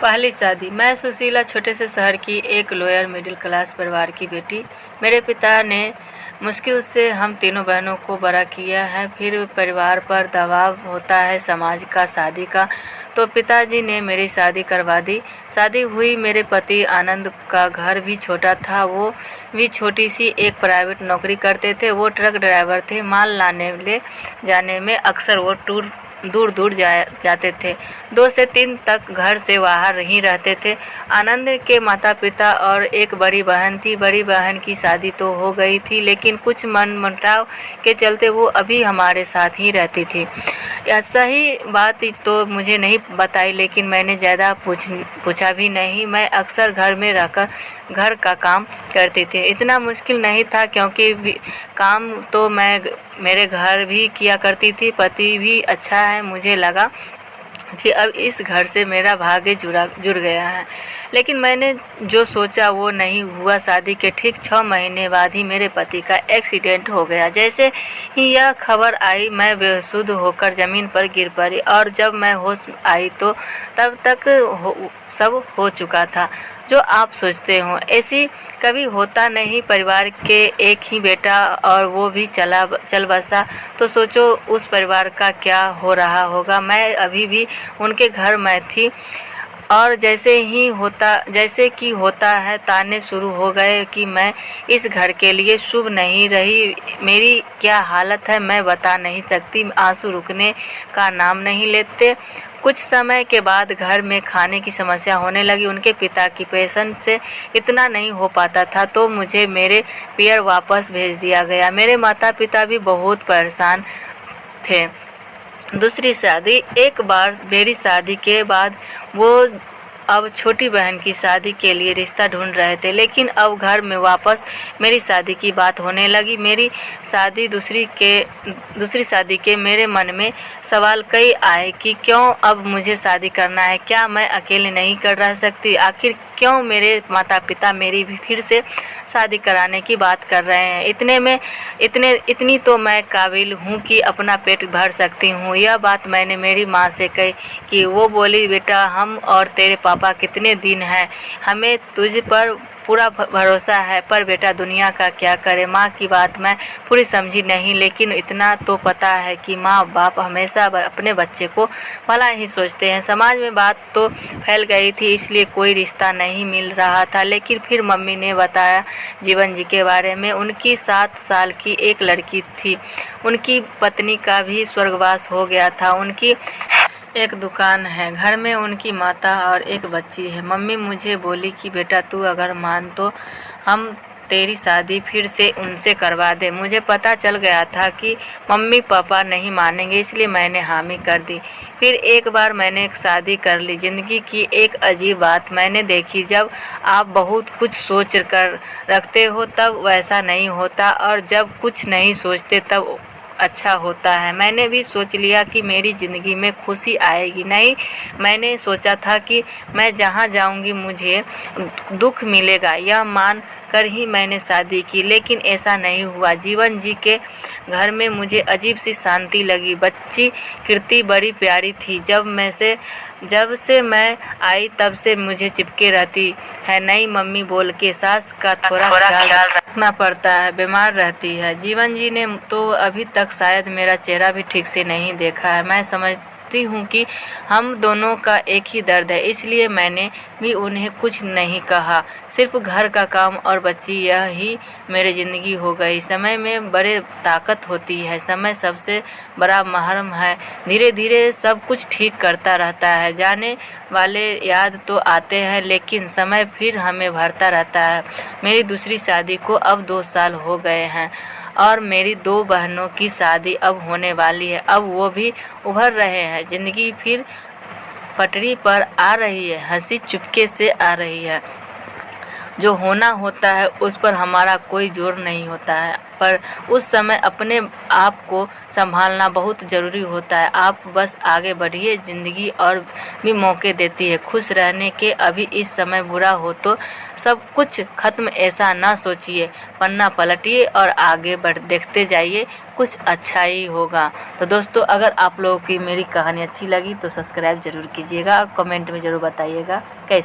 पहली शादी। मैं सुशीला, छोटे से शहर की एक लोअर मिडिल क्लास परिवार की बेटी। मेरे पिता ने मुश्किल से हम तीनों बहनों को बड़ा किया है। फिर परिवार पर दबाव होता है समाज का, शादी का, तो पिताजी ने मेरी शादी करवा दी। शादी हुई। मेरे पति आनंद का घर भी छोटा था। वो भी छोटी सी एक प्राइवेट नौकरी करते थे। वो ट्रक ड्राइवर थे। माल लाने ले जाने में अक्सर वो दूर दूर जाते थे। 2 से 3 तक घर से बाहर ही रहते थे। आनंद के माता पिता और एक बड़ी बहन थी। बड़ी बहन की शादी तो हो गई थी, लेकिन कुछ मनमुटाव के चलते वो अभी हमारे साथ ही रहती थी। यह सही बात तो मुझे नहीं बताई, लेकिन मैंने ज़्यादा पूछा भी नहीं। मैं अक्सर घर में रहकर घर का काम करती थी। इतना मुश्किल नहीं था, क्योंकि काम तो मैं मेरे घर भी किया करती थी। पति भी अच्छा है। मुझे लगा कि अब इस घर से मेरा भाग्य जुड़ गया है, लेकिन मैंने जो सोचा वो नहीं हुआ। शादी के ठीक 6 महीने बाद ही मेरे पति का एक्सीडेंट हो गया। जैसे ही यह खबर आई, मैं बेसुध होकर ज़मीन पर गिर पड़ी, और जब मैं होश आई तो तब तक सब हो चुका था जो आप सोचते हो। ऐसी कभी होता नहीं। परिवार के एक ही बेटा और वो भी चल बसा, तो सोचो उस परिवार का क्या हो रहा होगा। मैं अभी भी उनके घर में थी, और जैसे कि होता है, ताने शुरू हो गए कि मैं इस घर के लिए शुभ नहीं रही। मेरी क्या हालत है मैं बता नहीं सकती। आंसू रुकने का नाम नहीं लेते। कुछ समय के बाद घर में खाने की समस्या होने लगी। उनके पिता की पेंशन से इतना नहीं हो पाता था, तो मुझे मेरे पियर वापस भेज दिया गया। मेरे माता पिता भी बहुत परेशान थे। दूसरी शादी। एक बार मेरी शादी के बाद वो अब छोटी बहन की शादी के लिए रिश्ता ढूंढ रहे थे, लेकिन अब घर में वापस मेरी शादी की बात होने लगी। मेरी शादी दूसरी शादी के मेरे मन में सवाल कई आए कि क्यों अब मुझे शादी करना है। क्या मैं अकेले नहीं रह सकती? आखिर क्यों मेरे माता पिता मेरी भी फिर से शादी कराने की बात कर रहे हैं? इतनी तो मैं काबिल हूँ कि अपना पेट भर सकती हूँ। यह बात मैंने मेरी माँ से कही कि वो बोली, बेटा हम और तेरे पापा कितने दिन हैं, हमें तुझ पर पूरा भरोसा है, पर बेटा दुनिया का क्या करे। माँ की बात मैं पूरी समझी नहीं, लेकिन इतना तो पता है कि माँ बाप हमेशा अपने बच्चे को भला ही सोचते हैं। समाज में बात तो फैल गई थी, इसलिए कोई रिश्ता नहीं मिल रहा था। लेकिन फिर मम्मी ने बताया जीवन जी के बारे में। उनकी 7 साल की एक लड़की थी। उनकी पत्नी का भी स्वर्गवास हो गया था। उनकी एक दुकान है। घर में उनकी माता और एक बच्ची है। मम्मी मुझे बोली कि बेटा तू अगर मान तो हम तेरी शादी फिर से उनसे करवा दे। मुझे पता चल गया था कि मम्मी पापा नहीं मानेंगे, इसलिए मैंने हामी कर दी। फिर एक बार मैंने एक शादी कर ली। ज़िंदगी की एक अजीब बात मैंने देखी, जब आप बहुत कुछ सोच कर रखते हो तब वैसा नहीं होता, और जब कुछ नहीं सोचते तब अच्छा होता है। मैंने भी सोच लिया कि मेरी ज़िंदगी में खुशी आएगी। नहीं, मैंने सोचा था कि मैं जहाँ जाऊँगी मुझे दुख मिलेगा। यह मान कर ही मैंने शादी की, लेकिन ऐसा नहीं हुआ। जीवन जी के घर में मुझे अजीब सी शांति लगी। बच्ची कृति बड़ी प्यारी थी। जब से मैं आई तब से मुझे चिपके रहती है। नई मम्मी बोल के सास का थोड़ा ख्याल रखना पड़ता है, बीमार रहती है। जीवन जी ने तो अभी तक शायद मेरा चेहरा भी ठीक से नहीं देखा है। मैं समझती हूँ कि हम दोनों का एक ही दर्द है, इसलिए मैंने भी उन्हें कुछ नहीं कहा। सिर्फ घर का काम और बच्ची, यह ही मेरी ज़िंदगी हो गई। समय में बड़े ताकत होती है। समय सबसे बड़ा महरम है। धीरे धीरे सब कुछ ठीक करता रहता है। जाने वाले याद तो आते हैं, लेकिन समय फिर हमें भरता रहता है। मेरी दूसरी शादी को अब 2 साल हो गए हैं, और मेरी 2 बहनों की शादी अब होने वाली है। अब वो भी उभर रहे हैं। ज़िंदगी फिर पटरी पर आ रही है। हंसी चुपके से आ रही है। जो होना होता है उस पर हमारा कोई जोर नहीं होता है। पर उस समय अपने आप को संभालना बहुत ज़रूरी होता है। आप बस आगे बढ़िए, ज़िंदगी और भी मौके देती है खुश रहने के। अभी इस समय बुरा हो तो सब कुछ ख़त्म ऐसा ना सोचिए, पन्ना पलटिए और आगे देखते जाइए, कुछ अच्छा ही होगा। तो दोस्तों, अगर आप लोगों की मेरी कहानी अच्छी लगी तो सब्सक्राइब ज़रूर कीजिएगा और कमेंट में ज़रूर बताइएगा कैसी